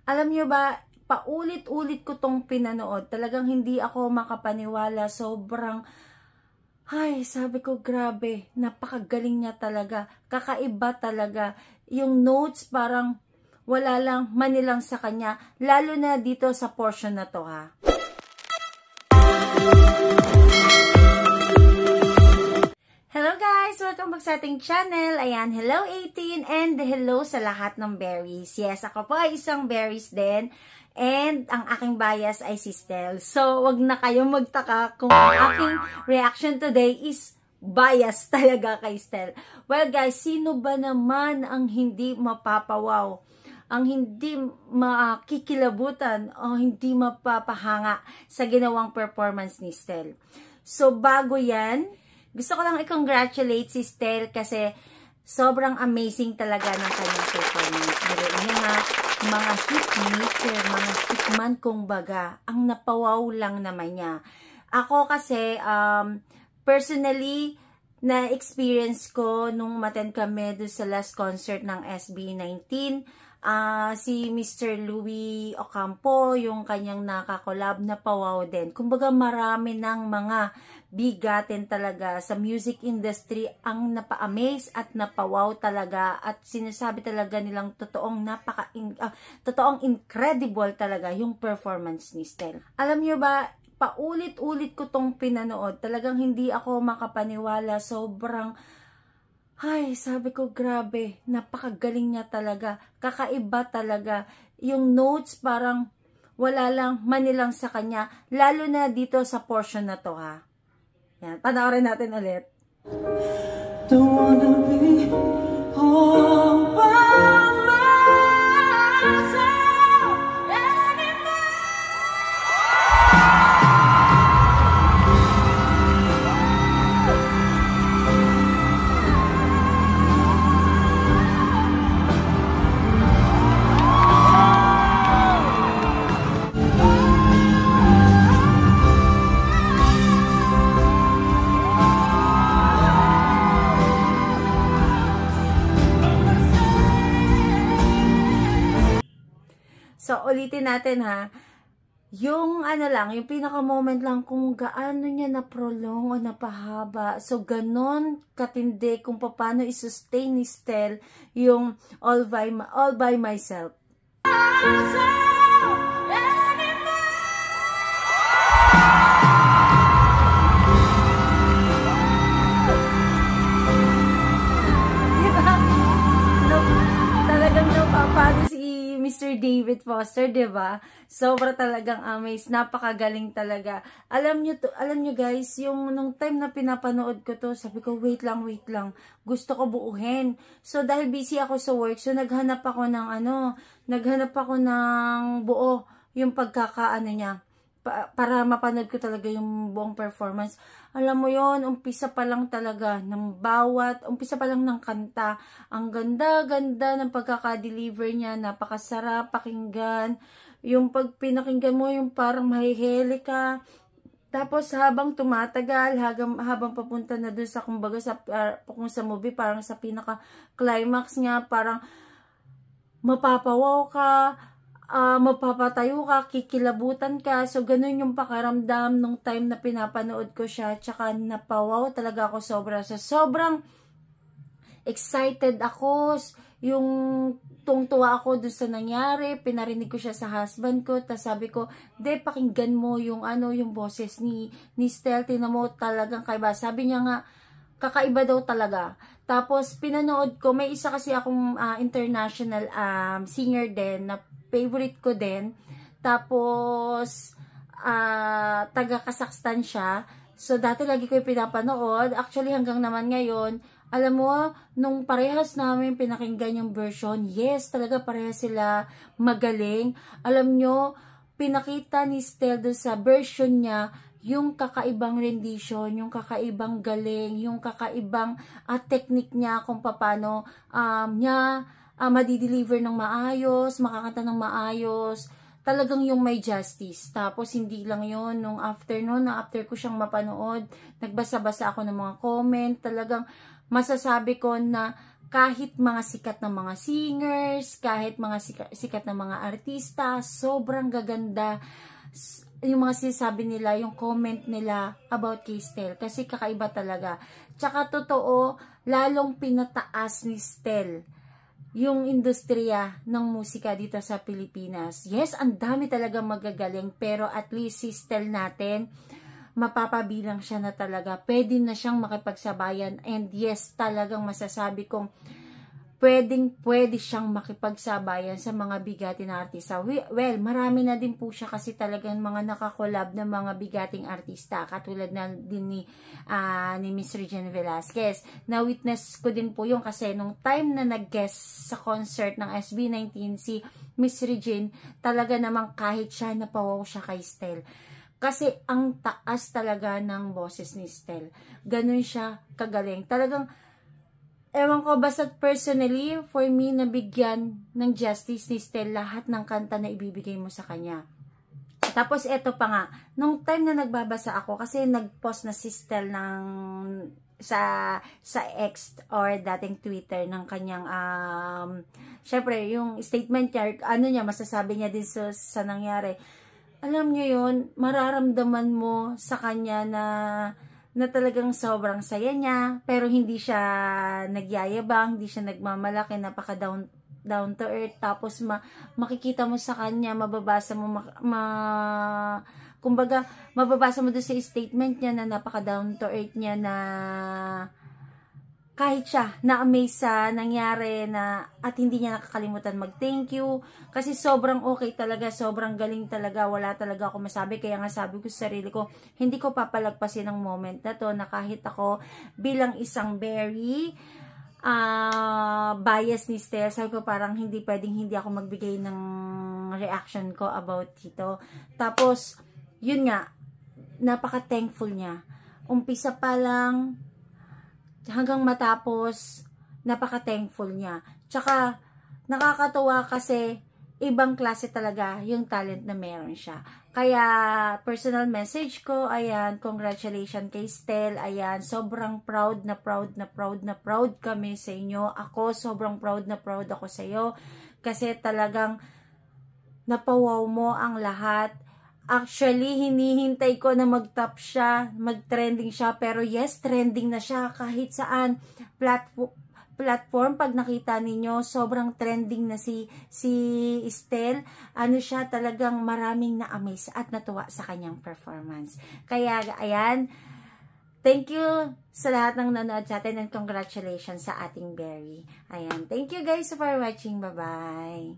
Alam nyo ba, paulit-ulit ko tong pinanood. Talagang hindi ako makapaniwala. Sobrang, ay, sabi ko, grabe, napakagaling niya talaga. Kakaiba talaga. Yung notes parang wala lang manilang sa kanya. Lalo na dito sa portion na to, ha. Hello guys! Welcome back sa ating channel. Ayan, hello 18 and hello sa lahat ng berries. Yes, ako po ay isang berries din. And ang aking bias ay si Stel. So, wag na kayong magtaka kung ang aking reaction today is bias talaga kay Stel. Well guys, sino ba naman ang hindi mapapawaw? Ang hindi makikilabutan o hindi mapapahanga sa ginawang performance ni Stel. So, bago yan, gusto ko lang i-congratulate si Stel kasi sobrang amazing talaga ng kanyang performance. Biruin niya nga, mga hitmaker, mga hitman kung baga, ang napawaw lang naman niya. Ako kasi, personally, na-experience ko nung maten kami doon sa last concert ng SB19, si Mr. Louie Ocampo, yung kanyang nakakolab na pawaw din. Kumbaga marami ng mga bigatin talaga sa music industry ang napa-amaze at napawaw talaga at sinasabi talaga nilang totoong totoong incredible talaga yung performance ni Stel. Alam nyo ba, paulit-ulit ko tong pinanood. Talagang hindi ako makapaniwala. Sobrang, ay, sabi ko, grabe, napakagaling niya talaga. Kakaiba talaga. Yung notes parang wala lang manilang sa kanya. Lalo na dito sa portion na to, ha. Yan, panoorin natin ulit. Don't wanna be all by myself anymore. So, ulitin natin ha. Yung ano lang, yung pinaka-moment lang kung gaano niya na-prolong o napahaba. So, ganon katindi kung paano i-sustain ni Stel yung all by myself. Diba? No, talagang napapano si Mr. David Foster, 'di ba? Sobra talagang amazed, napakagaling talaga. Alam nyo guys, yung nung time na pinapanood ko to, sabi ko wait lang. Gusto ko buuhin. So dahil busy ako sa work, so naghanap ako ng buo yung pagkakaano niya. Para mapanood ko talaga yung buong performance. Alam mo yon, umpisa pa lang talaga umpisa pa lang ng kanta. Ang ganda-ganda ng pagkaka-deliver niya, napakasarap pakinggan. Yung pag pinakinggan mo, yung parang mahihili ka. Tapos habang tumatagal, habang papunta na doon sa kumbaga kung sa movie, parang sa pinaka-climax niya, parang mapapawaw ka, mapapatayo ka, kikilabutan ka. So, ganun yung pakiramdam nung time na pinapanood ko siya. Tsaka napawaw talaga ako sobra. So, sobrang excited ako. Yung tungtuwa ako doon sa nangyari. Pinarinig ko siya sa husband ko. Tapos sabi ko, pakinggan mo yung yung boses ni Stel. Tingnan mo talagang kaiba. Sabi niya nga, kakaiba daw talaga. Tapos, pinanood ko, may isa kasi akong international singer din na favorite ko din. Tapos, taga-Kazakhstan siya. So, dati lagi ko yung pinapanood. Actually, hanggang naman ngayon, alam mo, nung parehas namin pinakinggan yung version, yes, talaga parehas sila magaling. Alam nyo, pinakita ni Stel doon sa version niya, yung kakaibang rendition, yung kakaibang galing, yung kakaibang technique niya kung paano niya madideliver ng maayos, makakanta ng maayos, talagang yung may justice. Tapos hindi lang yon, nung after ko siyang mapanood, nagbasa-basa ako ng mga comment, talagang masasabi ko na kahit mga sikat na mga singers, kahit mga sikat na mga artista, sobrang gaganda yung mga sinasabi nila, yung comment nila about kay Stel. Kasi kakaiba talaga. Tsaka totoo, lalong pinataas ni Stel yung industriya ng musika dito sa Pilipinas. Yes, ang dami talaga magagaling, pero at least si Stel natin, mapapabilang siya na talaga. Pwede na siyang makipagsabayan, and yes, talagang masasabi kong pwede siyang makipagsabayan sa mga bigati na artista. Well, marami na din po siya kasi talagang mga nakakolab na mga bigating artista, katulad na din ni Miss Regine Velasquez. Na-witness ko din po yung kasi nung time na nag-guest sa concert ng SB19 si Miss Regine, talaga namang kahit siya, napawaw siya kay Stel. Kasi ang taas talaga ng boses ni Stel. Ganun siya kagaling. Talagang ewan ko, basta personally, for me, nabigyan ng justice ni Stel lahat ng kanta na ibibigay mo sa kanya. Tapos, eto pa nga, nung time na nagbabasa ako, kasi nag-post na si Stel sa X or dating Twitter ng kanyang, syempre, yung statement niya, masasabi niya din sa nangyari. Alam niyo yun, mararamdaman mo sa kanya na talagang sobrang saya niya, pero hindi siya nagyayabang, hindi siya nagmamalaki, napaka down to earth. Tapos makikita mo sa kanya, mababasa mo kumbaga mababasa mo doon sa statement niya na napaka down to earth niya, na kahit siya na-amaze sa nangyari at hindi niya nakakalimutan mag-thank you. Kasi sobrang okay talaga, sobrang galing talaga, wala talaga ako masabi. Kaya nga sabi ko sa sarili ko, hindi ko papalagpasin ang moment na to, na kahit ako bilang isang very bias ni Stel, sabi ko parang hindi ako magbigay ng reaction ko about dito. Tapos, yun nga, napaka-thankful niya. Umpisa pa lang, hanggang matapos, napaka-thankful niya. Tsaka, nakakatuwa kasi, ibang klase talaga yung talent na meron siya. Kaya, personal message ko, ayan, congratulations kay Stel, ayan, sobrang proud kami sa inyo. Ako, sobrang proud ako sa iyo, kasi talagang, napawaw mo ang lahat. Actually, hinihintay ko na mag-top siya, mag-trending siya, pero yes, trending na siya kahit saan platform. Pag nakita ninyo, sobrang trending na si Stel. Ano siya, talagang maraming na-amaze at natuwa sa kanyang performance. Kaya, ayan, thank you sa lahat ng nanood sa atin, and congratulations sa ating Berry. Ayan, thank you guys for watching. Bye-bye.